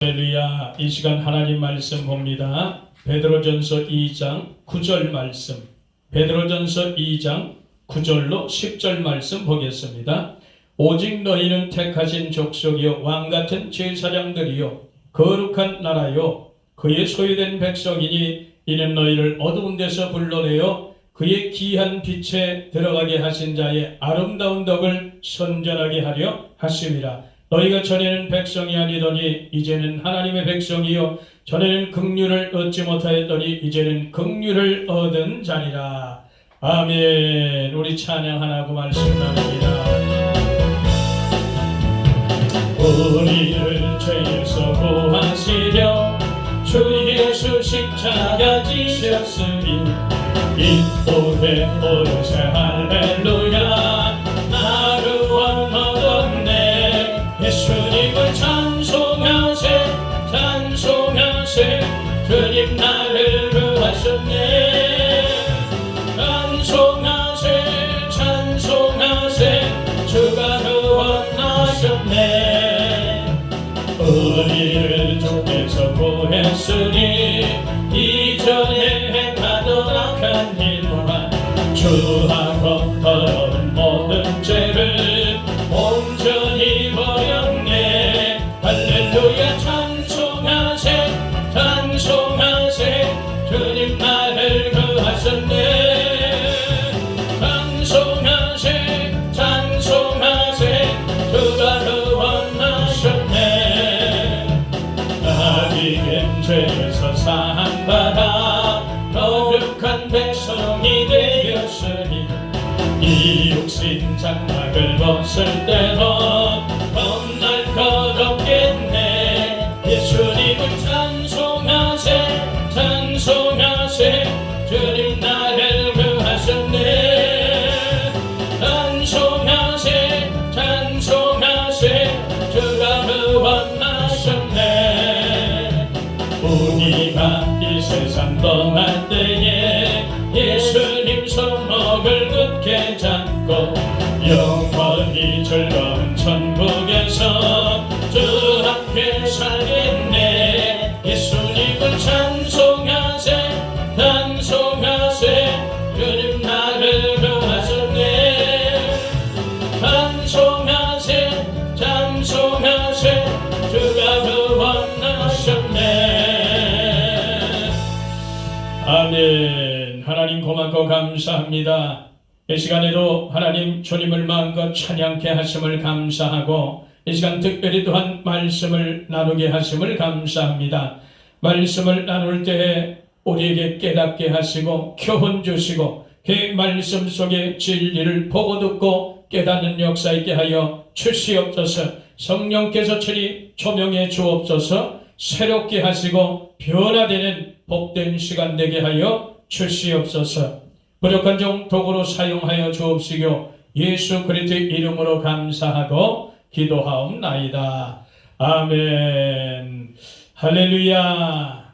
할렐루야. 이 시간 하나님 말씀 봅니다. 베드로전서 2장 9절 말씀, 베드로전서 2장 9절로 10절 말씀 보겠습니다. 오직 너희는 택하신 족속이요 왕같은 제사장들이요 거룩한 나라요 그의 소유된 백성이니 이는 너희를 어두운 데서 불러내어 그의 귀한 빛에 들어가게 하신 자의 아름다운 덕을 선전하게 하려 하심이라. 너희가 전에는 백성이 아니더니 이제는 하나님의 백성이요 전에는 긍휼을 얻지 못하였더니 이제는 긍휼을 얻은 자리라. 아멘. 우리 찬양하나고 말씀 나눕니다. 우리를 죄에서 구하시려 주 예수 십자가 지셨으니 이 오래 오르세 할렐루야. 나를 원하었네. 예수님을 찬송하세 찬송하세. 주님 나를 구하셨네. 찬송하세 찬송하세. 주가 구원하셨네. 우리를 주께서 구했으니 이전에 행하던 악한 일만 주하고 더러운 모든 죄를 온전히 버렸네. 할렐루야. 찬송하세 찬송하세. 주님 나를 구하셨네. 찬송하세 찬송하세. 주가 구원하셨네. 아직은 죄에서 사함받아 거룩한 백성이 되었으니 이 육신 장막을 벗을 때도 겁날 것 없겠네. 예수님을 찬송하세 찬송하세. 주님 나를 구하셨네. 찬송하세 찬송하세. 주가 구원하셨네. 우리가 이 세상 떠날 때에 예수님 손목을 굳게 잡고 영원히 즐거운 천국에서 주 함께 살겠네. 예수님을 찬송하세 찬송하세. 주님 나를 구하셨네. 찬송하세 찬송하세. 주가 구원하셨네. 아멘. 하나님 고맙고 감사합니다. 이 시간에도 하나님 주님을 마음껏 찬양케 하심을 감사하고 이 시간 특별히 또한 말씀을 나누게 하심을 감사합니다. 말씀을 나눌 때에 우리에게 깨닫게 하시고 교훈 주시고 그 말씀 속의 진리를 보고 듣고 깨닫는 역사 있게 하여 주시옵소서. 성령께서 친히 조명해 주옵소서. 새롭게 하시고 변화되는 복된 시간 되게 하여 주시옵소서. 부족한 종 도구로 사용하여 주옵시고 예수 그리스도의 이름으로 감사하고 기도하옵나이다. 아멘. 할렐루야.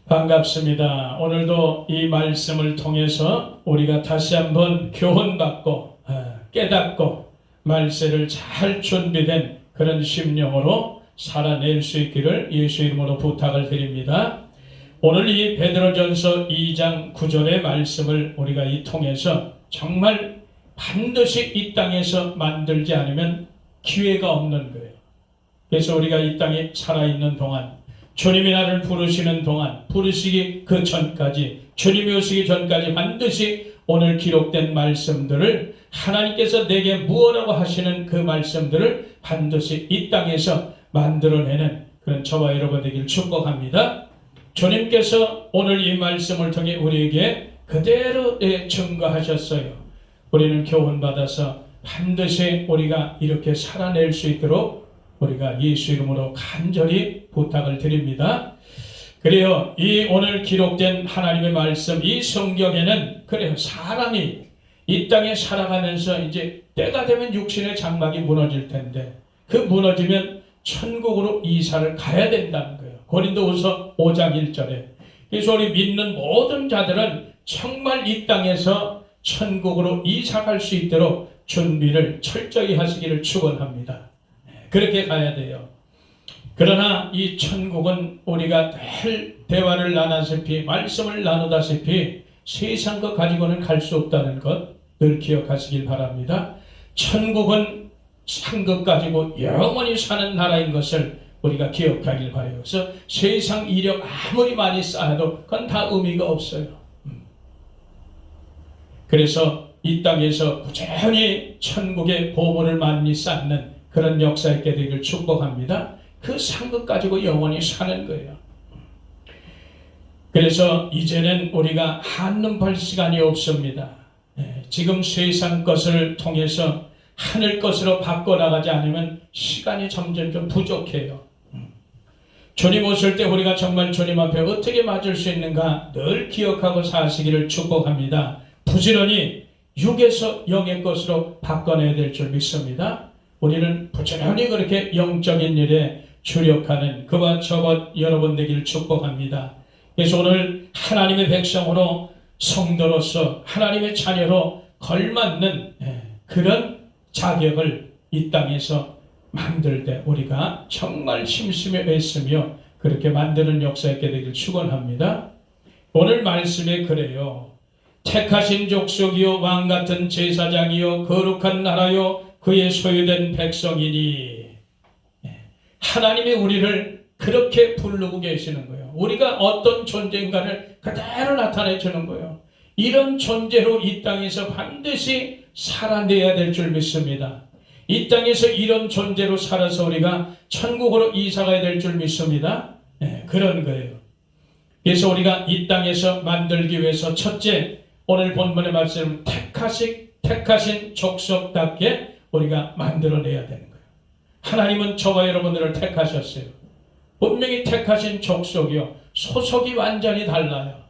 반갑습니다. 오늘도 이 말씀을 통해서 우리가 다시 한번 교훈받고 깨닫고 말세를 잘 준비된 그런 심령으로 살아낼 수 있기를 예수 이름으로 부탁을 드립니다. 오늘 이 베드로전서 2장 9절의 말씀을 우리가 이 통해서 정말 반드시 이 땅에서 만들지 않으면 기회가 없는 거예요. 그래서 우리가 이 땅에 살아있는 동안 주님이 나를 부르시는 동안 부르시기 그 전까지 주님이 오시기 전까지 반드시 오늘 기록된 말씀들을 하나님께서 내게 무엇라고 하시는 그 말씀들을 반드시 이 땅에서 만들어내는 그런 저와 여러분 되길 축복합니다. 주님께서 오늘 이 말씀을 통해 우리에게 그대로 증거하셨어요. 우리는 교훈받아서 반드시 우리가 이렇게 살아낼 수 있도록 우리가 예수 이름으로 간절히 부탁을 드립니다. 그래요. 이 오늘 기록된 하나님의 말씀, 이 성경에는 그래요. 사람이 이 땅에 살아가면서 이제 때가 되면 육신의 장막이 무너질 텐데 그 무너지면 천국으로 이사를 가야 된다는 거예요. 고린도후서 5장 1절에. 그래서 우리 믿는 모든 자들은 정말 이 땅에서 천국으로 이사갈 수 있도록 준비를 철저히 하시기를 축원합니다. 그렇게 가야 돼요. 그러나 이 천국은 우리가 늘 대화를 나누다시피 말씀을 나누다시피 세상 것 가지고는 갈 수 없다는 것 늘 기억하시길 바랍니다. 천국은 상급 가지고 영원히 사는 나라인 것을 우리가 기억하길 바라요. 그래서 세상 이력 아무리 많이 쌓아도 그건 다 의미가 없어요. 그래서 이 땅에서 꾸준히 천국의 보물을 많이 쌓는 그런 역사 있게 되기를 축복합니다. 그 상급 가지고 영원히 사는 거예요. 그래서 이제는 우리가 한눈 팔 시간이 없습니다. 지금 세상 것을 통해서 하늘 것으로 바꿔나가지 않으면 시간이 점점 좀 부족해요. 주님 오실 때 우리가 정말 주님 앞에 어떻게 맞을 수 있는가 늘 기억하고 사시기를 축복합니다. 부지런히 육에서 영의 것으로 바꿔내야 될 줄 믿습니다. 우리는 부지런히 그렇게 영적인 일에 주력하는 그와 저와 여러분 되기를 축복합니다. 그래서 오늘 하나님의 백성으로 성도로서 하나님의 자녀로 걸맞는 그런 자격을 이 땅에서 만들 때 우리가 정말 심심히 애쓰며 그렇게 만드는 역사 있게 되길 축원합니다. 오늘 말씀에 그래요. 택하신 족속이요 왕같은 제사장이요 거룩한 나라요 그의 소유된 백성이니 하나님이 우리를 그렇게 부르고 계시는 거예요. 우리가 어떤 존재인가를 그대로 나타내 주는 거예요. 이런 존재로 이 땅에서 반드시 살아내야 될 줄 믿습니다. 이 땅에서 이런 존재로 살아서 우리가 천국으로 이사가야 될 줄 믿습니다. 그런 거예요. 그래서 우리가 이 땅에서 만들기 위해서 첫째 오늘 본문의 말씀 택하신 족속답게 우리가 만들어내야 되는 거예요. 하나님은 저와 여러분들을 택하셨어요. 분명히 택하신 족속이요. 소속이 완전히 달라요.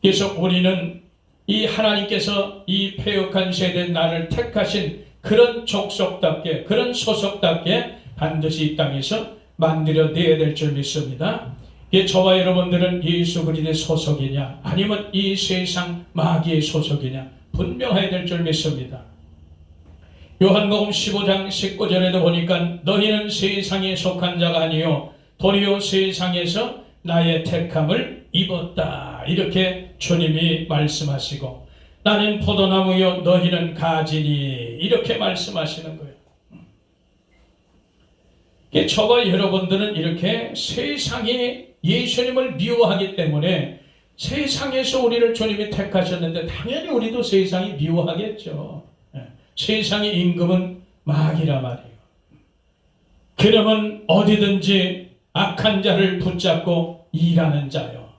그래서 우리는 이 하나님께서 이 패역한 세대 나를 택하신 그런 족속답게 그런 소속답게 반드시 이 땅에서 만들어내야 될 줄 믿습니다. 저와 여러분들은 예수 그리스도의 소속이냐 아니면 이 세상 마귀의 소속이냐 분명해야 될 줄 믿습니다. 요한복음 15장 19절에도 보니까 너희는 세상에 속한 자가 아니요 도리어 세상에서 나의 택함을 입었다 이렇게 주님이 말씀하시고 나는 포도나무요 너희는 가지니 이렇게 말씀하시는 거예요. 저와 여러분들은 이렇게 세상이 예수님을 미워하기 때문에 세상에서 우리를 주님이 택하셨는데 당연히 우리도 세상이 미워하겠죠. 세상의 임금은 마귀라 말이에요. 그러면 어디든지 악한 자를 붙잡고 일하는 자요.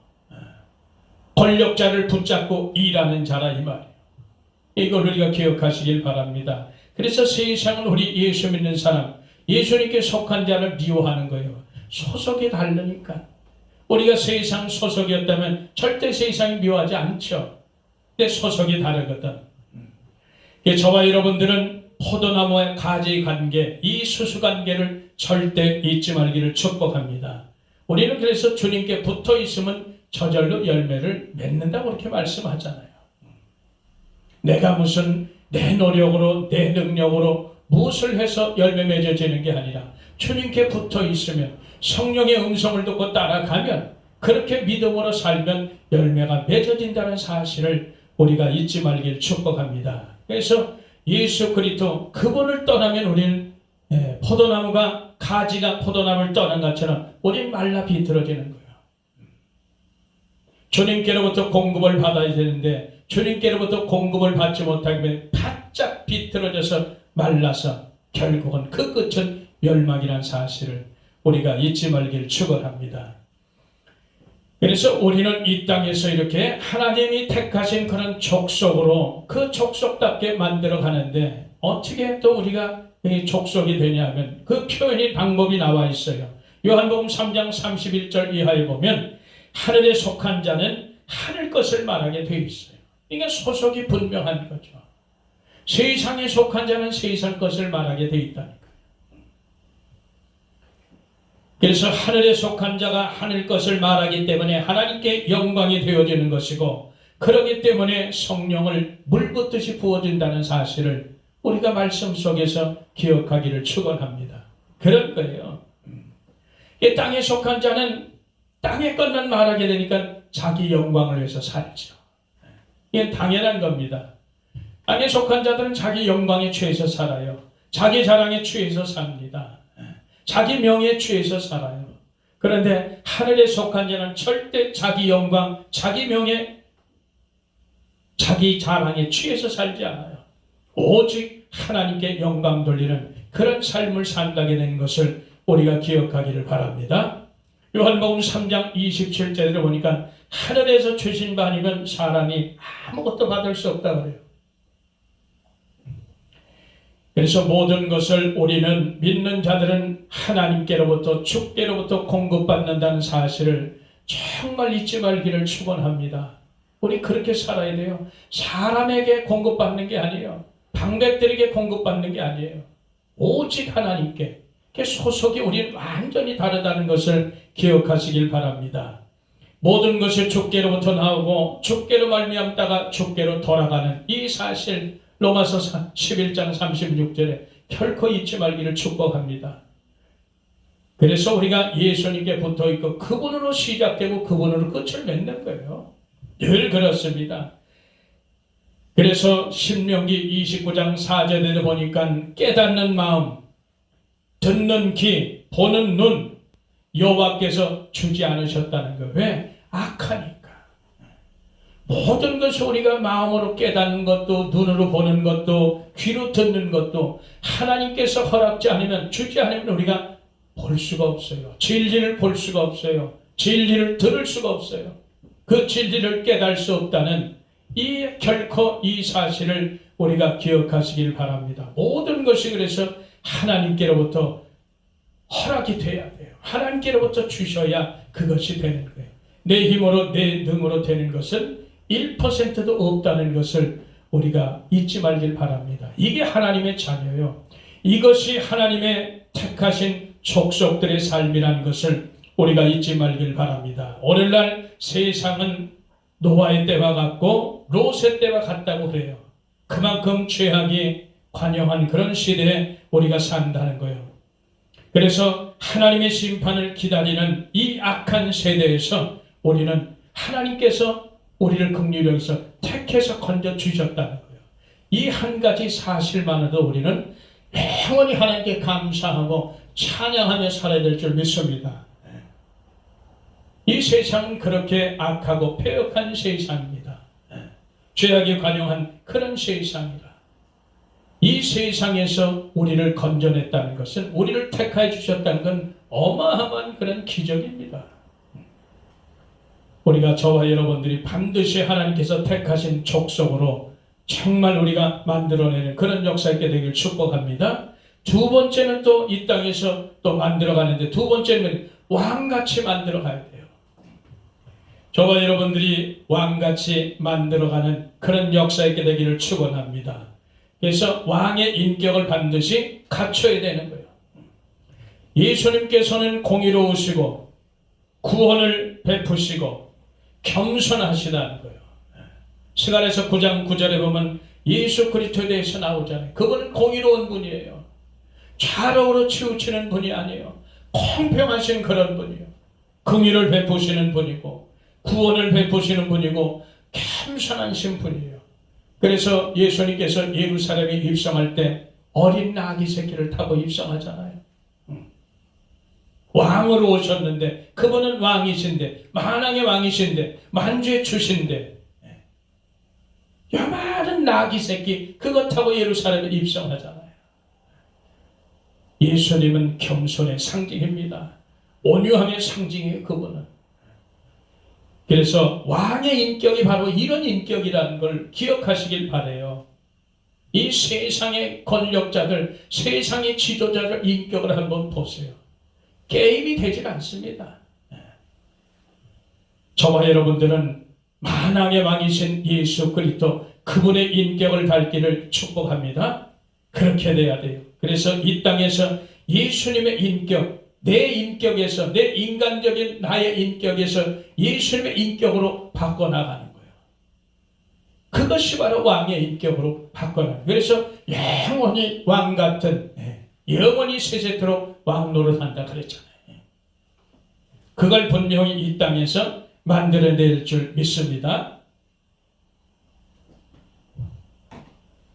권력자를 붙잡고 일하는 자라 이 말이에요. 이걸 우리가 기억하시길 바랍니다. 그래서 세상은 우리 예수 믿는 사람, 예수님께 속한 자를 미워하는 거예요. 소속이 다르니까. 우리가 세상 소속이었다면 절대 세상이 미워하지 않죠. 근데 소속이 다르거든. 저와 여러분들은 포도나무와 가지의 관계, 이 수수관계를 절대 잊지 말기를 축복합니다. 우리는 그래서 주님께 붙어 있으면 저절로 열매를 맺는다고 그렇게 말씀하잖아요. 내가 무슨 내 노력으로 내 능력으로 무엇을 해서 열매 맺어지는 게 아니라 주님께 붙어 있으면 성령의 음성을 듣고 따라가면 그렇게 믿음으로 살면 열매가 맺어진다는 사실을 우리가 잊지 말길 축복합니다. 그래서 예수 그리스도 그분을 떠나면 우리는 포도나무가 가지가 포도나무를 떠난 것처럼 우리는 말라 비틀어지는 거예요. 주님께로부터 공급을 받아야 되는데 주님께로부터 공급을 받지 못하면 바짝 비틀어져서 말라서 결국은 그 끝은 멸망이라는 사실을 우리가 잊지 말기를 축원합니다. 그래서 우리는 이 땅에서 이렇게 하나님이 택하신 그런 족속으로 그 족속답게 만들어 가는데 어떻게 또 우리가 이 족속이 되냐면 그 표현이 방법이 나와 있어요. 요한복음 3장 31절 이하에 보면 하늘에 속한 자는 하늘 것을 말하게 되어 있어요. 그러니까 소속이 분명한 거죠. 세상에 속한 자는 세상 것을 말하게 되어 있다니까. 그래서 하늘에 속한 자가 하늘 것을 말하기 때문에 하나님께 영광이 되어지는 것이고 그러기 때문에 성령을 물붓듯이 부어준다는 사실을 우리가 말씀 속에서 기억하기를 축원합니다. 그럴 거예요. 이 땅에 속한 자는 땅의 것만 말하게 되니까 자기 영광을 위해서 살죠. 이게 당연한 겁니다. 땅에 속한 자들은 자기 영광에 취해서 살아요. 자기 자랑에 취해서 삽니다. 자기 명예에 취해서 살아요. 그런데 하늘에 속한 자는 절대 자기 영광, 자기 명예, 자기 자랑에 취해서 살지 않아요. 오직 하나님께 영광 돌리는 그런 삶을 산다게 된 것을 우리가 기억하기를 바랍니다. 요한복음 3장 27절에 보니까 하늘에서 주신 바 아니면 사람이 아무것도 받을 수 없다고 그래요. 그래서 모든 것을 우리는 믿는 자들은 하나님께로부터 주께로부터 공급받는다는 사실을 정말 잊지 말기를 축원합니다. 우리 그렇게 살아야 돼요. 사람에게 공급받는 게 아니에요. 방백들에게 공급받는 게 아니에요. 오직 하나님께. 그 소속이 우리는 완전히 다르다는 것을 기억하시길 바랍니다. 모든 것이 주께로부터 나오고 주께로 말미암다가 주께로 돌아가는 이 사실, 로마서 11장 36절에 결코 잊지 말기를 축복합니다. 그래서 우리가 예수님께 붙어있고 그분으로 시작되고 그분으로 끝을 맺는 거예요. 늘 그렇습니다. 그래서 신명기 29장 4절에 보니까 깨닫는 마음, 듣는 귀, 보는 눈 여호와께서 주지 않으셨다는 거예요. 왜? 악하니까. 모든 것을 우리가 마음으로 깨닫는 것도, 눈으로 보는 것도, 귀로 듣는 것도 하나님께서 허락지 않으면, 주지 않으면 우리가 볼 수가 없어요. 진리를 볼 수가 없어요. 진리를 들을 수가 없어요. 그 진리를 깨달을 수 없다는 결코 이 사실을 우리가 기억하시길 바랍니다. 모든 것이 그래서 하나님께로부터 허락이 돼야 돼요. 하나님께로부터 주셔야 그것이 되는 거예요. 내 힘으로, 내 능으로 되는 것은 1%도 없다는 것을 우리가 잊지 말길 바랍니다. 이게 하나님의 자녀예요. 이것이 하나님의 택하신 족속들의 삶이라는 것을 우리가 잊지 말길 바랍니다. 오늘날 세상은 노아의 때와 같고 롯의 때와 같다고 그래요. 그만큼 죄악이 관영한 그런 시대에 우리가 산다는 거예요. 그래서 하나님의 심판을 기다리는 이 악한 세대에서 우리는 하나님께서 우리를 긍휼히 여기서 택해서 건져 주셨다는 거예요. 이 한 가지 사실만으로도 우리는 영원히 하나님께 감사하고 찬양하며 살아야 될 줄 믿습니다. 이 세상은 그렇게 악하고 패역한 세상입니다. 죄악이 관영한 그런 세상이라. 이 세상에서 우리를 건져냈다는 것은, 우리를 택하여 주셨다는 건 어마어마한 그런 기적입니다. 우리가, 저와 여러분들이 반드시 하나님께서 택하신 족속으로 정말 우리가 만들어내는 그런 역사 있게 되길 축복합니다. 두 번째는 또 이 땅에서 또 만들어가는데, 두 번째는 왕같이 만들어가야 돼요. 저와 여러분들이 왕같이 만들어가는 그런 역사 있게 되기를 축원합니다. 그래서 왕의 인격을 반드시 갖춰야 되는 거예요. 예수님께서는 공의로우시고 구원을 베푸시고 겸손하시다는 거예요. 스가랴서 9장 9절에 보면 예수 그리스도에 대해서 나오잖아요. 그분은 공의로운 분이에요. 좌로우로 치우치는 분이 아니에요. 공평하신 그런 분이에요. 긍휼을 베푸시는 분이고 구원을 베푸시는 분이고 겸손하신 분이에요. 그래서 예수님께서 예루살렘에 입성할 때 어린 나귀 새끼를 타고 입성하잖아요. 왕으로 오셨는데, 그분은 왕이신데, 만왕의 왕이신데, 만주의 주신데, 요만한 나귀 새끼 그것 타고 예루살렘에 입성하잖아요. 예수님은 겸손의 상징입니다. 온유함의 상징이에요, 그분은. 그래서 왕의 인격이 바로 이런 인격이라는 걸 기억하시길 바라요. 이 세상의 권력자들, 세상의 지도자들 인격을 한번 보세요. 게임이 되질 않습니다. 저와 여러분들은 만왕의 왕이신 예수 그리스도, 그분의 인격을 닮기를 축복합니다. 그렇게 돼야 돼요. 그래서 이 땅에서 예수님의 인격, 내 인격에서, 내 인간적인 나의 인격에서 예수님의 인격으로 바꿔나가는 거예요. 그것이 바로 왕의 인격으로 바꿔나가는 거예요. 그래서 영원히 왕 같은, 영원히 세세토록 왕 노릇한다 그랬잖아요. 그걸 분명히 이 땅에서 만들어낼 줄 믿습니다.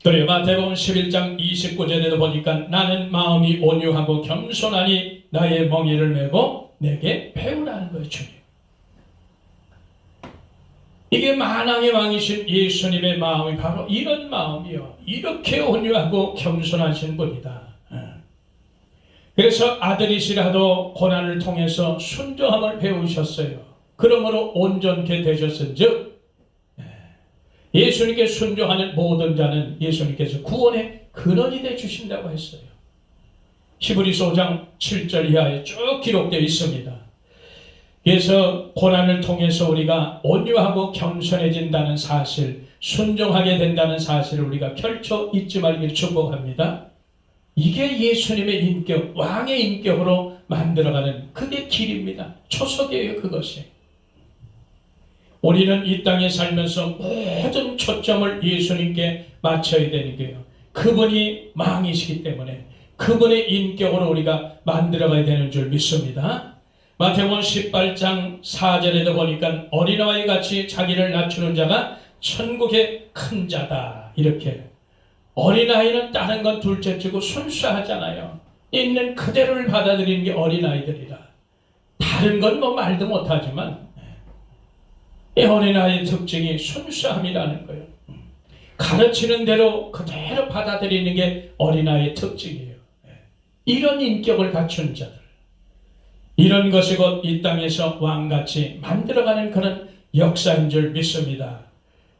그래요. 마태복음 11장 29절에도 보니까 나는 마음이 온유하고 겸손하니 나의 멍에를 메고 내게 배우라는 거예요. 주님. 이게 만왕의 왕이신 예수님의 마음이 바로 이런 마음이요. 이렇게 온유하고 겸손하신 분이다. 그래서 아들이시라도 고난을 통해서 순종함을 배우셨어요. 그러므로 온전케 되셨은즉 예수님께 순종하는 모든 자는 예수님께서 구원의 근원이 되어 주신다고 했어요. 히브리서 5장 7절 이하에 쭉 기록되어 있습니다. 그래서 고난을 통해서 우리가 온유하고 겸손해진다는 사실, 순종하게 된다는 사실을 우리가 결코 잊지 말길 축복합니다. 이게 예수님의 인격, 왕의 인격으로 만들어가는 그게 길입니다. 초석이에요, 그것이. 우리는 이 땅에 살면서 모든 초점을 예수님께 맞춰야 되는 거예요. 그분이 왕이시기 때문에 그분의 인격으로 우리가 만들어가야 되는 줄 믿습니다. 마태복음 18장 4절에도 보니까 어린아이 같이 자기를 낮추는 자가 천국의 큰 자다. 이렇게. 어린아이는 다른 건 둘째치고 순수하잖아요. 있는 그대로를 받아들이는 게 어린아이들이라. 다른 건 뭐 말도 못하지만 이 어린아이의 특징이 순수함이라는 거예요. 가르치는 대로 그대로 받아들이는 게 어린아이의 특징이에요. 이런 인격을 갖춘 자들, 이런 것이 곧 이 땅에서 왕같이 만들어가는 그런 역사인 줄 믿습니다.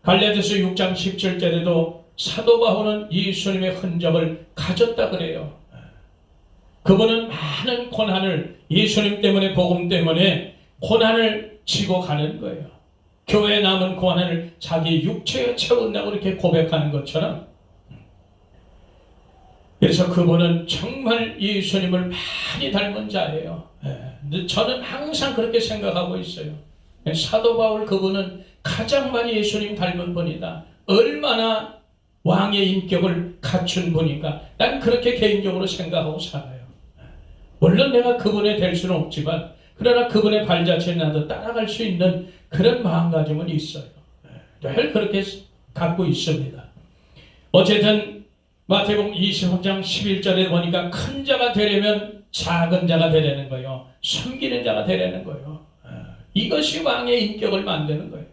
갈라디아서 6장 17절에도 사도 바울은 예수님의 흔적을 가졌다 그래요. 그분은 많은 고난을, 예수님 때문에, 복음 때문에 고난을 지고 가는 거예요. 교회에 남은 고난을 자기 육체에 채운다고 이렇게 고백하는 것처럼. 그래서 그분은 정말 예수님을 많이 닮은 자예요. 저는 항상 그렇게 생각하고 있어요. 사도 바울 그분은 가장 많이 예수님 닮은 분이다. 얼마나 왕의 인격을 갖춘 분인가. 난 그렇게 개인적으로 생각하고 살아요. 물론 내가 그분에 될 수는 없지만 그러나 그분의 발자취에 나도 따라갈 수 있는 그런 마음가짐은 있어요. 늘 그렇게 갖고 있습니다. 어쨌든 마태복음 23장 11절에 보니까 큰 자가 되려면 작은 자가 되려는 거예요. 섬기는 자가 되려는 거예요. 이것이 왕의 인격을 만드는 거예요.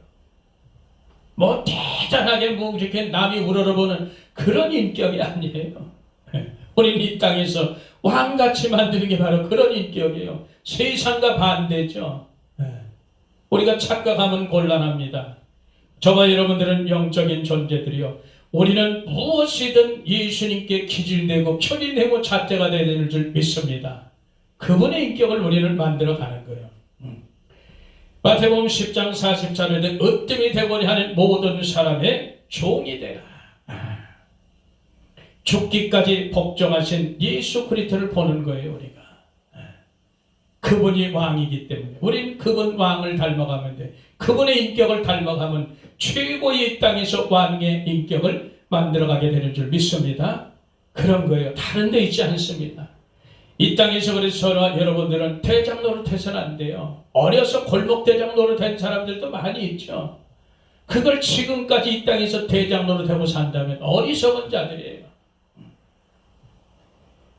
뭐 대단하게 묵직해 남이 우러러보는 그런 인격이 아니에요. 우리는 이 땅에서 왕같이 만드는 게 바로 그런 인격이에요. 세상과 반대죠. 우리가 착각하면 곤란합니다. 저와 여러분들은 영적인 존재들이요. 우리는 무엇이든 예수님께 기질되고 표리되고 잣대가 되야 되는 줄 믿습니다. 그분의 인격을 우리는 만들어가는 거예요. 마태복음 10장 40절에는 으뜸이 되고자 하는 모든 사람의 종이 되라. 죽기까지 복종하신 예수 그리스도를 보는 거예요. 우리가. 그분이 왕이기 때문에 우린 그분 왕을 닮아가면 돼. 그분의 인격을 닮아가면 최고의 이 땅에서 왕의 인격을 만들어가게 되는 줄 믿습니다. 그런 거예요. 다른 데 있지 않습니다. 이 땅에서 그래서 저와 여러분들은 대장 노릇해서는 안 돼요. 어려서 골목 대장 노릇한 사람들도 많이 있죠. 그걸 지금까지 이 땅에서 대장 노릇하고 산다면 어리석은 자들이에요.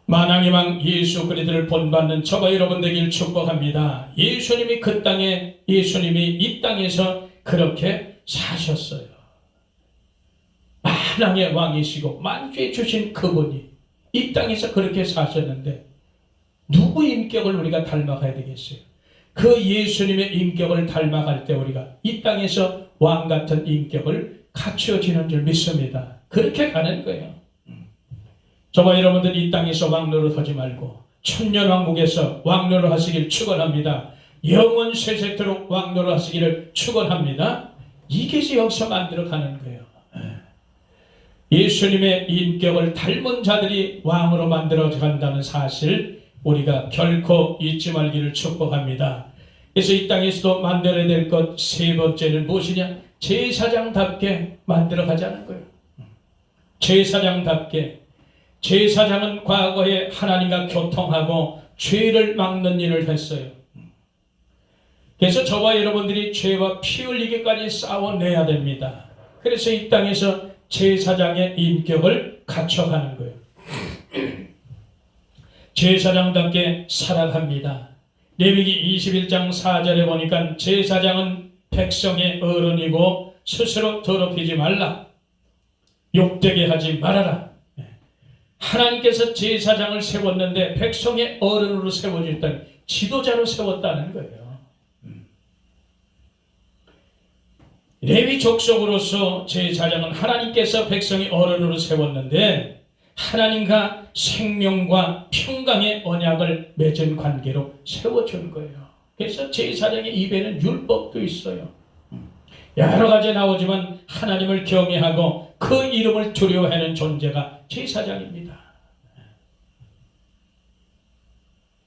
만왕의 왕 예수 그리스도를 본받는 저와 여러분 되길 축복합니다. 예수님이 그 땅에, 예수님이 이 땅에서 그렇게 사셨어요. 만왕의 왕이시고 만주에 주신 그분이 이 땅에서 그렇게 사셨는데 누구 인격을 우리가 닮아가야 되겠어요? 그 예수님의 인격을 닮아갈 때 우리가 이 땅에서 왕 같은 인격을 갖추어지는 줄 믿습니다. 그렇게 가는 거예요. 저와 여러분들 이 땅에서 왕노릇 하지 말고 천년왕국에서 왕노릇 하시길 축원합니다. 영원 세세토록 왕노릇 하시기를 축원합니다. 이것이 여기서 만들어가는 거예요. 예수님의 인격을 닮은 자들이 왕으로 만들어간다는 사실 우리가 결코 잊지 말기를 축복합니다. 그래서 이 땅에서도 만들어야 될 것 세 번째는 무엇이냐? 제사장답게 만들어가자는 거예요. 제사장답게. 제사장은 과거에 하나님과 교통하고 죄를 막는 일을 했어요. 그래서 저와 여러분들이 죄와 피 흘리기까지 싸워내야 됩니다. 그래서 이 땅에서 제사장의 인격을 갖춰가는 거예요. 제사장답게 살아갑니다. 레위기 21장 4절에 보니까 제사장은 백성의 어른이고 스스로 더럽히지 말라. 욕되게 하지 말아라. 하나님께서 제사장을 세웠는데 백성의 어른으로 세워졌다는, 지도자로 세웠다는 거예요. 레위 족속으로서 제사장은 하나님께서 백성의 어른으로 세웠는데 하나님과 생명과 평강의 언약을 맺은 관계로 세워준 거예요. 그래서 제사장의 입에는 율법도 있어요. 여러 가지 나오지만 하나님을 경외하고 그 이름을 두려워하는 존재가 제사장입니다.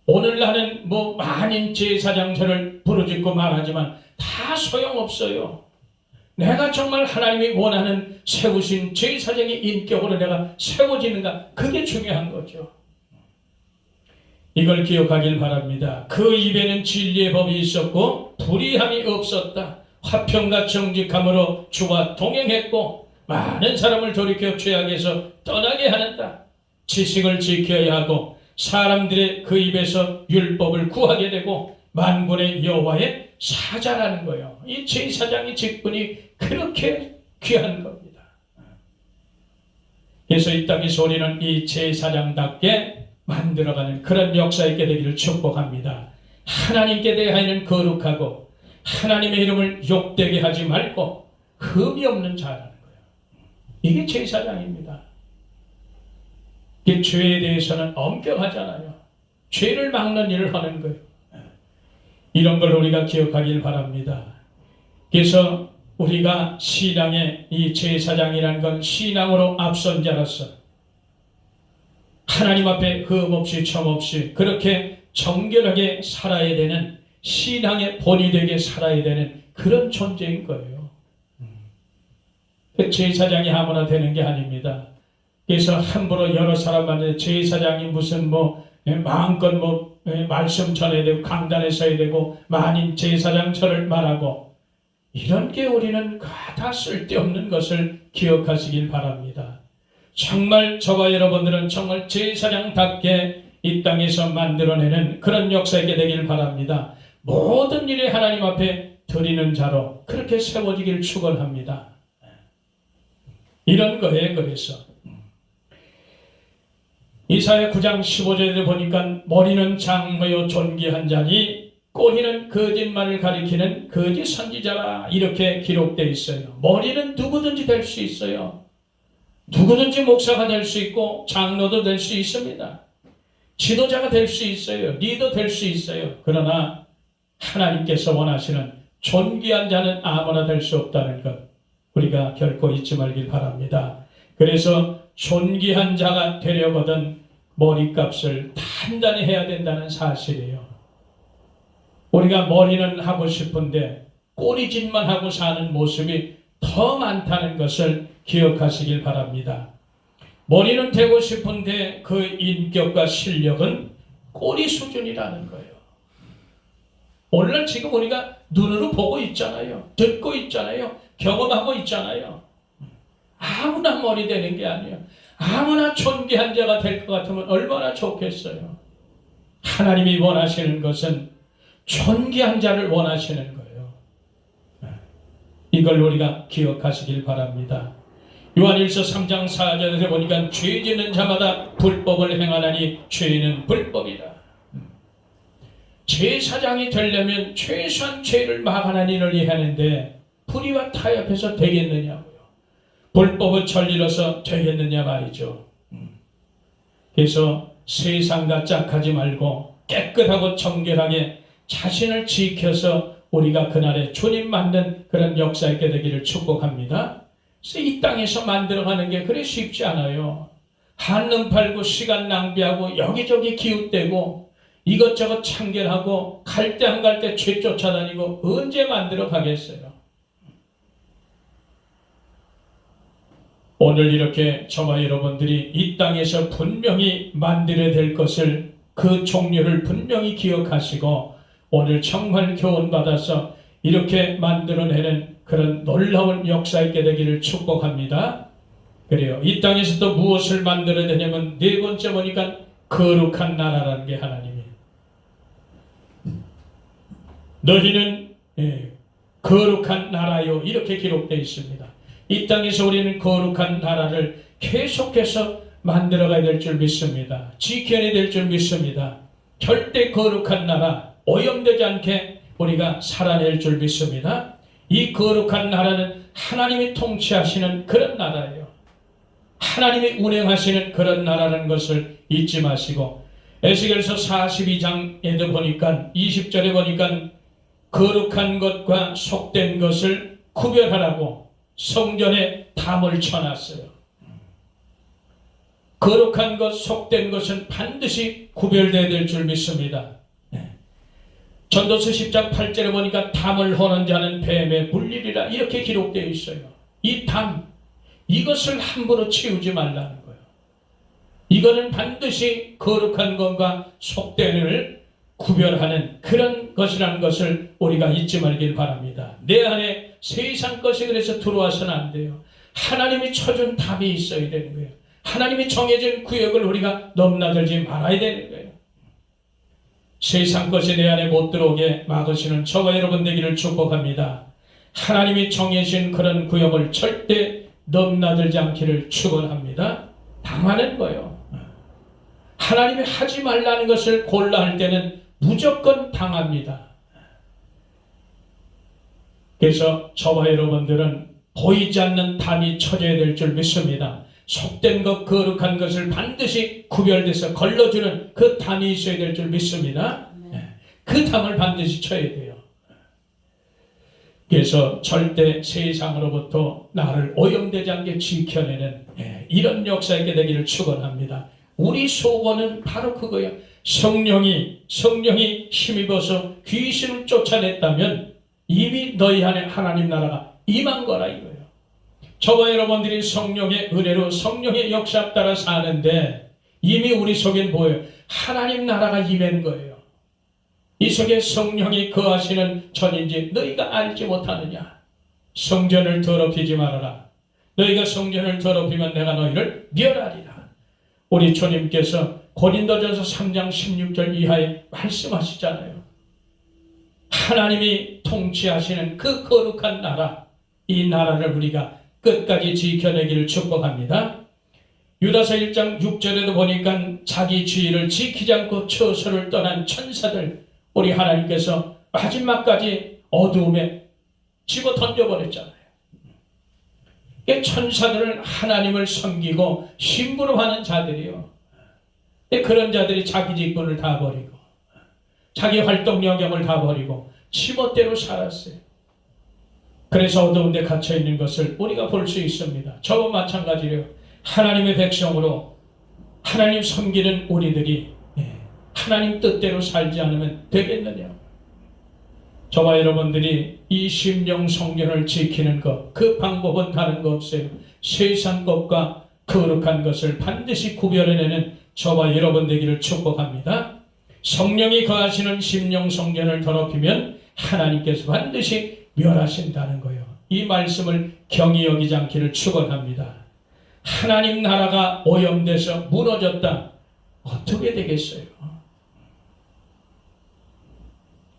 오늘날은 많은 제사장들을 부르짖고 말하지만 다 소용없어요. 내가 정말 하나님이 원하는 세우신 제사장의 인격으로 내가 세워지는가, 그게 중요한 거죠. 이걸 기억하길 바랍니다. 그 입에는 진리의 법이 있었고 불의함이 없었다. 화평과 정직함으로 주와 동행했고 많은 사람을 돌이켜 죄악에서 떠나게 하는다. 지식을 지켜야 하고 사람들의 그 입에서 율법을 구하게 되고 만군의 여호와의 사자라는 거예요. 이 제사장의 직분이 그렇게 귀한 겁니다. 그래서 이 땅에서 우리는 이 제사장답게 만들어가는 그런 역사 있게 되기를 축복합니다. 하나님께 대하여는 거룩하고 하나님의 이름을 욕되게 하지 말고 흠이 없는 자라는 거예요. 이게 제사장입니다. 이게 죄에 대해서는 엄격하잖아요. 죄를 막는 일을 하는 거예요. 이런 걸 우리가 기억하길 바랍니다. 그래서 우리가 신앙의 이 제사장이라는 건 신앙으로 앞선 자로서 하나님 앞에 흠없이 점없이 그렇게 정결하게 살아야 되는, 신앙의 본이 되게 살아야 되는 그런 존재인 거예요. 제사장이 아무나 되는 게 아닙니다. 그래서 함부로 여러 사람한테 제사장이 무슨 마음껏 말씀 전해야 되고 강단에 서야 되고 만인 제사장처를 말하고, 이런 게 우리는 다 쓸데없는 것을 기억하시길 바랍니다. 정말 저와 여러분들은 정말 제사장답게 이 땅에서 만들어내는 그런 역사이게 되길 바랍니다. 모든 일에 하나님 앞에 드리는 자로 그렇게 세워지길 축원합니다. 이런 거예요. 그래서 이사야 9장 15절에 보니까 머리는 장모요 존귀한 자니 꼬리는 거짓말을 가리키는 거짓 선지자라, 이렇게 기록되어 있어요. 머리는 누구든지 될 수 있어요. 누구든지 목사가 될 수 있고 장로도 될 수 있습니다. 지도자가 될 수 있어요. 리더 될 수 있어요. 그러나 하나님께서 원하시는 존귀한 자는 아무나 될 수 없다는 것 우리가 결코 잊지 말길 바랍니다. 그래서 존귀한 자가 되려거든 머리값을 단단히 해야 된다는 사실이에요. 우리가 머리는 하고 싶은데 꼬리짓만 하고 사는 모습이 더 많다는 것을 기억하시길 바랍니다. 머리는 되고 싶은데 그 인격과 실력은 꼬리 수준이라는 거예요. 오늘날 지금 우리가 눈으로 보고 있잖아요. 듣고 있잖아요. 경험하고 있잖아요. 아무나 머리 되는 게 아니에요. 아무나 존귀한 자가 될 것 같으면 얼마나 좋겠어요. 하나님이 원하시는 것은 존귀한 자를 원하시는 거예요. 이걸 우리가 기억하시길 바랍니다. 요한일서 3장 4절에 보니까 죄 짓는 자마다 불법을 행하나니 죄는 불법이다. 제사장이 되려면 최소한 죄를 막아내는 일을 해야 하는데 불의와 타협해서 되겠느냐고요. 불법을 저질러서 되겠느냐 말이죠. 그래서 세상과 짝하지 말고 깨끗하고 정결하게 자신을 지켜서 우리가 그날에 주님 만든 그런 역사 있게 되기를 축복합니다. 그래서 이 땅에서 만들어가는 게 그래 쉽지 않아요. 한눈 팔고 시간 낭비하고 여기저기 기웃대고 이것저것 참견하고 갈 때 안 갈 때 죄 쫓아다니고 언제 만들어 가겠어요. 오늘 이렇게 저와 여러분들이 이 땅에서 분명히 만들어야 될 것을, 그 종류를 분명히 기억하시고 오늘 정말 교훈받아서 이렇게 만들어내는 그런 놀라운 역사 있게 되기를 축복합니다. 그래요. 이 땅에서 또 무엇을 만들어내냐면 네 번째 보니까 거룩한 나라라는 게 하나님이에요. 너희는 거룩한 나라요 이렇게 기록되어 있습니다. 이 땅에서 우리는 거룩한 나라를 계속해서 만들어가야 될 줄 믿습니다. 지켜내야 될 줄 믿습니다. 절대 거룩한 나라 오염되지 않게 우리가 살아낼 줄 믿습니다. 이 거룩한 나라는 하나님이 통치하시는 그런 나라예요. 하나님이 운행하시는 그런 나라라는 것을 잊지 마시고 에스겔서 42장에도 보니까 20절에 보니까 거룩한 것과 속된 것을 구별하라고 성전에 담을 쳐놨어요. 거룩한 것, 속된 것은 반드시 구별되어야 될 줄 믿습니다. 전도서 10장 8절에 보니까 담을 허는 자는 뱀의 물리리라 이렇게 기록되어 있어요. 이 담, 이것을 함부로 치우지 말라는 거예요. 이거는 반드시 거룩한 것과 속된을 구별하는 그런 것이라는 것을 우리가 잊지 말길 바랍니다. 내 안에 세상 것이 그래서 들어와서는 안 돼요. 하나님이 쳐준 답이 있어야 되는 거예요. 하나님이 정해진 구역을 우리가 넘나들지 말아야 되는 거예요. 세상 것이 내 안에 못 들어오게 막으시는 저와 여러분 되기를 축복합니다. 하나님이 정해진 그런 구역을 절대 넘나들지 않기를 축원합니다. 당하는 거예요. 하나님이 하지 말라는 것을 골라 할 때는 무조건 당합니다. 그래서 저와 여러분들은 보이지 않는 담이 쳐져야 될 줄 믿습니다. 속된 것, 거룩한 것을 반드시 구별돼서 걸러주는 그 담이 있어야 될 줄 믿습니다. 그 담을 반드시 쳐야 돼요. 그래서 절대 세상으로부터 나를 오염되지 않게 지켜내는 이런 역사 있게 되기를 축원합니다. 우리 소원은 바로 그거예요. 성령이 힘입어서 귀신을 쫓아냈다면 이미 너희 안에 하나님 나라가 임한 거라 이거예요. 저와 여러분들이 성령의 은혜로 성령의 역사 따라 사는데 이미 우리 속엔 뭐예요? 하나님 나라가 임한 거예요. 이 속에 성령이 거하시는 전인지 너희가 알지 못하느냐? 성전을 더럽히지 말아라. 너희가 성전을 더럽히면 내가 너희를 멸하리라. 우리 주님께서 고린도전서 3장 16절 이하에 말씀하시잖아요. 하나님이 통치하시는 그 거룩한 나라, 이 나라를 우리가 끝까지 지켜내기를 축복합니다. 유다서 1장 6절에도 보니까 자기 주의를 지키지 않고 처소를 떠난 천사들 우리 하나님께서 마지막까지 어두움에 집어 던져버렸잖아요. 천사들은 하나님을 섬기고 심부름하는 자들이요. 그런 자들이 자기 직분을 다 버리고 자기 활동 영역을 다 버리고 지멋대로 살았어요. 그래서 어두운 데 갇혀있는 것을 우리가 볼 수 있습니다. 저와 마찬가지로 하나님의 백성으로 하나님 섬기는 우리들이 하나님 뜻대로 살지 않으면 되겠느냐. 저와 여러분들이 이 심령 성전을 지키는 것, 그 방법은 다른 거 없어요. 세상 것과 거룩한 것을 반드시 구별해내는 저와 여러분 되기를 축복합니다. 성령이 거하시는 심령 성전을 더럽히면 하나님께서 반드시 멸하신다는 거예요. 이 말씀을 경히 여기지 않기를 축원합니다. 하나님 나라가 오염돼서 무너졌다. 어떻게 되겠어요?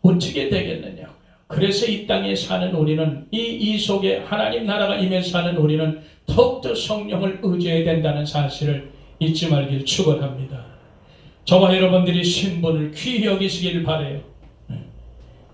어떻게 되겠느냐고요. 그래서 이 땅에 사는 우리는 이 속에 하나님 나라가 임해 사는 우리는 더욱더 성령을 의지해야 된다는 사실을 잊지 말길 축원합니다. 저와 여러분들이 신분을 귀히 여기시길 바라요.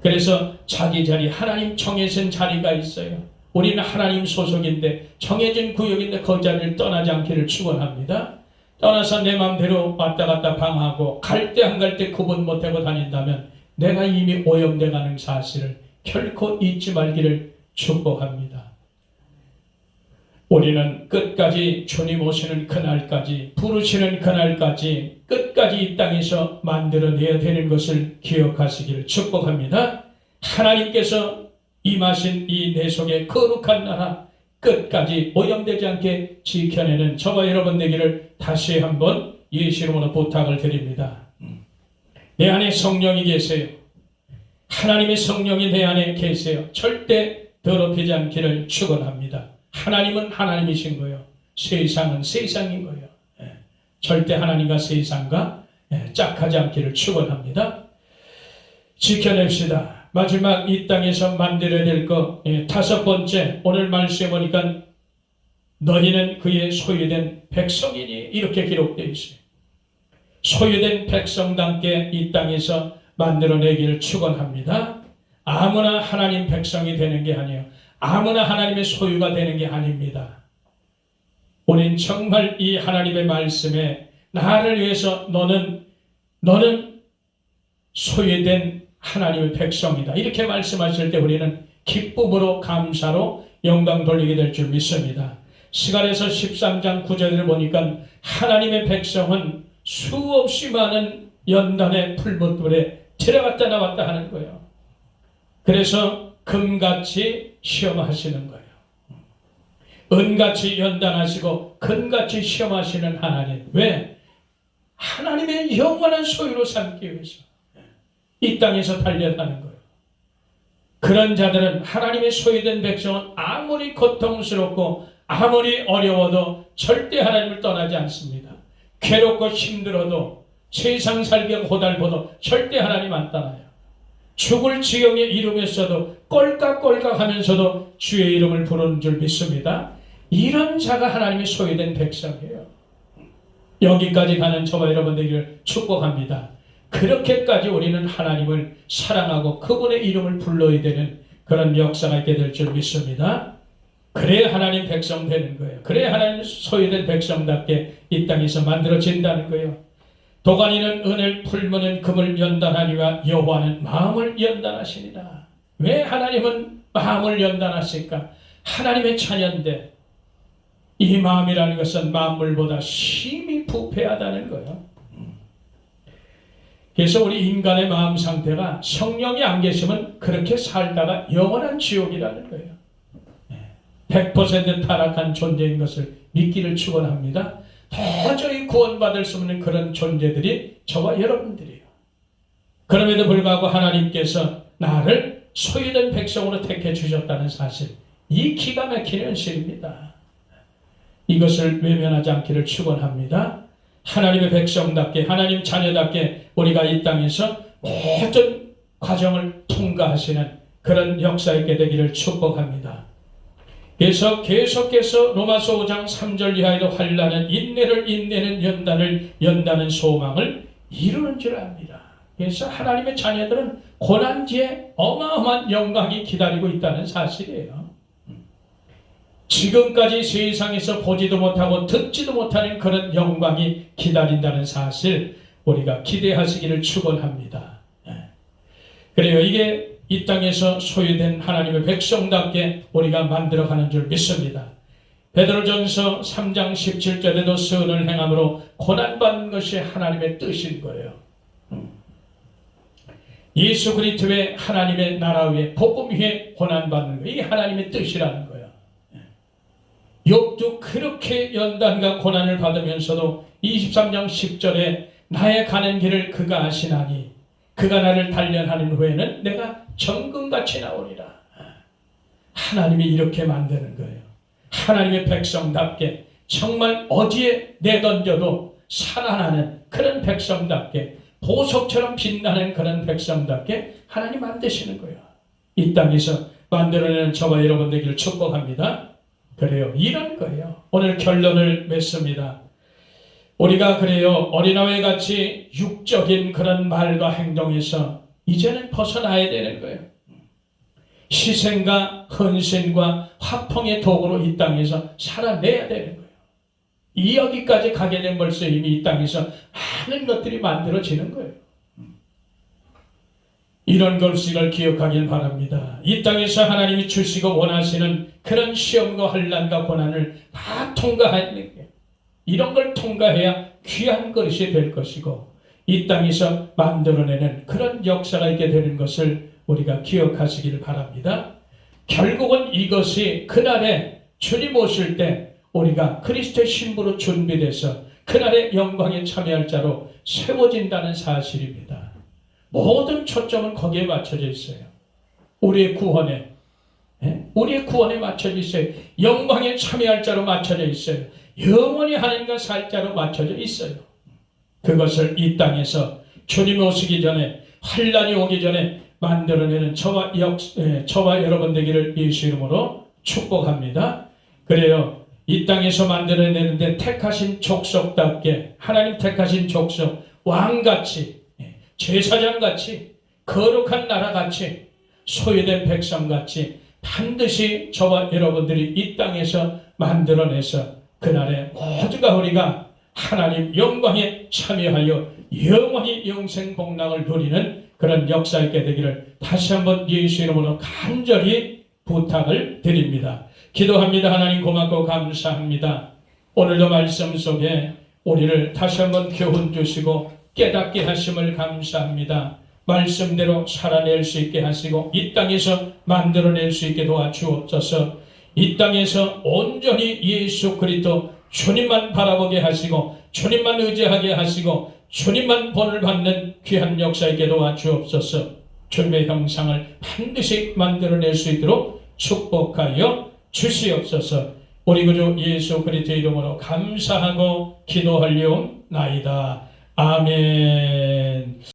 그래서 자기 자리, 하나님 정해진 자리가 있어요. 우리는 하나님 소속인데 정해진 구역인데 그 자리를 떠나지 않기를 축원합니다. 떠나서 내 마음대로 왔다 갔다 방하고 갈 때 안 갈 때 구분 못하고 다닌다면 내가 이미 오염돼 가는 사실을 결코 잊지 말기를 축복합니다. 우리는 끝까지 주님 오시는 그날까지, 부르시는 그날까지 끝까지 이 땅에서 만들어내야 되는 것을 기억하시기를 축복합니다. 하나님께서 임하신 이 내 속의 거룩한 나라 끝까지 오염되지 않게 지켜내는 저와 여러분 되기를 다시 한번 예수 이름으로 부탁을 드립니다. 내 안에 성령이 계세요. 하나님의 성령이 내 안에 계세요. 절대 더럽히지 않기를 축원합니다. 하나님은 하나님이신 거예요. 세상은 세상인 거예요. 절대 하나님과 세상과 짝하지 않기를 축원합니다. 지켜냅시다. 마지막 이 땅에서 만들어야 될 것, 다섯 번째, 오늘 말씀해 보니까 너희는 그의 소유된 백성이니 이렇게 기록되어 있어요. 소유된 백성답게 이 땅에서 만들어내기를 축원합니다. 아무나 하나님 백성이 되는 게 아니에요. 아무나 하나님의 소유가 되는 게 아닙니다. 우린 정말 이 하나님의 말씀에 나를 위해서 너는 소유된 하나님의 백성이다. 이렇게 말씀하실 때 우리는 기쁨으로 감사로 영광 돌리게 될 줄 믿습니다. 스가랴서 13장 9절을 보니까 하나님의 백성은 수없이 많은 연단의 풀무불에 들어갔다 나왔다 하는 거예요. 그래서 금같이 시험하시는 거예요. 은같이 연단하시고 금같이 시험하시는 하나님. 왜? 하나님의 영원한 소유로 삼기 위해서 이 땅에서 달려가는 거예요. 그런 자들은 하나님의 소유된 백성은 아무리 고통스럽고 아무리 어려워도 절대 하나님을 떠나지 않습니다. 괴롭고 힘들어도 세상 살기가 고달퍼도 절대 하나님 안 떠나요. 죽을 지경에 이르면서도 꼴깍꼴깍 하면서도 주의 이름을 부르는 줄 믿습니다. 이런 자가 하나님의 소유된 백성이에요. 여기까지 가는 저와 여러분들을 축복합니다. 그렇게까지 우리는 하나님을 사랑하고 그분의 이름을 불러야 되는 그런 역사가 있게 될 줄 믿습니다. 그래야 하나님 백성 되는 거예요. 그래야 하나님 소유된 백성답게 이 땅에서 만들어진다는 거예요. 도가니는 은을, 풀무는 금을 연단하니와 여호와는 마음을 연단하시니라. 왜 하나님은 마음을 연단하실까? 하나님의 자녀인데 이 마음이라는 것은 만물보다 심히 부패하다는 거예요. 그래서 우리 인간의 마음 상태가 성령이 안 계시면 그렇게 살다가 영원한 지옥이라는 거예요. 100% 타락한 존재인 것을 믿기를 축원합니다. 도저히 구원받을 수 없는 그런 존재들이 저와 여러분들이에요. 그럼에도 불구하고 하나님께서 나를 소유된 백성으로 택해 주셨다는 사실, 이 기가 막힌 현실입니다. 이것을 외면하지 않기를 축원합니다. 하나님의 백성답게, 하나님 자녀답게 우리가 이 땅에서 모든 과정을 통과하시는 그런 역사 있게 되기를 축복합니다. 그래서 계속해서 로마서 5장 3절 이하에도 환난은 인내를, 인내는 연단을, 연단은 소망을 이루는 줄 압니다. 그래서 하나님의 자녀들은 고난지에 어마어마한 영광이 기다리고 있다는 사실이에요. 지금까지 세상에서 보지도 못하고 듣지도 못하는 그런 영광이 기다린다는 사실 우리가 기대하시기를 축원합니다. 그래요. 이게 이 땅에서 소유된 하나님의 백성답게 우리가 만들어가는 줄 믿습니다. 베드로전서 3장 17절에도 선을 행함으로 고난받는 것이 하나님의 뜻인 거예요. 예수 그리스도의 하나님의 나라 위에 복음 위에 고난받는 거, 이게 하나님의 뜻이라는 거예요. 욥도 그렇게 연단과 고난을 받으면서도 23장 10절에 나의 가는 길을 그가 아시나니 그가 나를 단련하는 후에는 내가 정금같이 나오리라. 하나님이 이렇게 만드는 거예요. 하나님의 백성답게 정말 어디에 내던져도 살아나는 그런 백성답게, 보석처럼 빛나는 그런 백성답게 하나님 만드시는 거예요. 이 땅에서 만들어내는 저와 여러분 되기를 축복합니다. 그래요. 이런 거예요. 오늘 결론을 맺습니다. 우리가 그래요. 어린아이 같이 육적인 그런 말과 행동에서 이제는 벗어나야 되는 거예요. 희생과 헌신과 화평의 도구로 이 땅에서 살아내야 되는 거예요. 이 여기까지 가게 된 벌써 이미 이 땅에서 많은 것들이 만들어지는 거예요. 이런 것을 기억하길 바랍니다. 이 땅에서 하나님이 주시고 원하시는 그런 시험과 환난과 고난을 다 통과하는 게, 이런 걸 통과해야 귀한 것이 될 것이고 이 땅에서 만들어내는 그런 역사가 있게 되는 것을 우리가 기억하시기를 바랍니다. 결국은 이것이 그날에 주님 오실 때 우리가 그리스도의 신부로 준비돼서 그날의 영광에 참여할 자로 세워진다는 사실입니다. 모든 초점은 거기에 맞춰져 있어요. 우리의 구원에, 우리의 구원에 맞춰져 있어요. 영광에 참여할 자로 맞춰져 있어요. 영원히 하나님과 살 자로 맞춰져 있어요. 그것을 이 땅에서 주님 오시기 전에, 환난이 오기 전에 만들어내는 저와 여러분 되기를 예수 이름으로 축복합니다. 그래요. 이 땅에서 만들어내는데 택하신 족속답게, 하나님 택하신 족속, 왕같이, 제사장같이, 거룩한 나라같이, 소유된 백성같이 반드시 저와 여러분들이 이 땅에서 만들어내서 그날에 모두가 우리가 하나님 영광에 참여하여 영원히 영생 복락을 누리는 그런 역사 있게 되기를 다시 한번 예수 이름으로 간절히 부탁을 드립니다. 기도합니다. 하나님 고맙고 감사합니다. 오늘도 말씀 속에 우리를 다시 한번 교훈 주시고 깨닫게 하심을 감사합니다. 말씀대로 살아낼 수 있게 하시고 이 땅에서 만들어낼 수 있게 도와주옵소서. 이 땅에서 온전히 예수 그리스도 주님만 바라보게 하시고 주님만 의지하게 하시고 주님만 본을 받는 귀한 역사 있게 도와주옵소서. 주님의 형상을 반드시 만들어낼 수 있도록 축복하여 주시옵소서. 우리 구주 예수 그리스도 이름으로 감사하고 기도하려옵나이다. 아멘.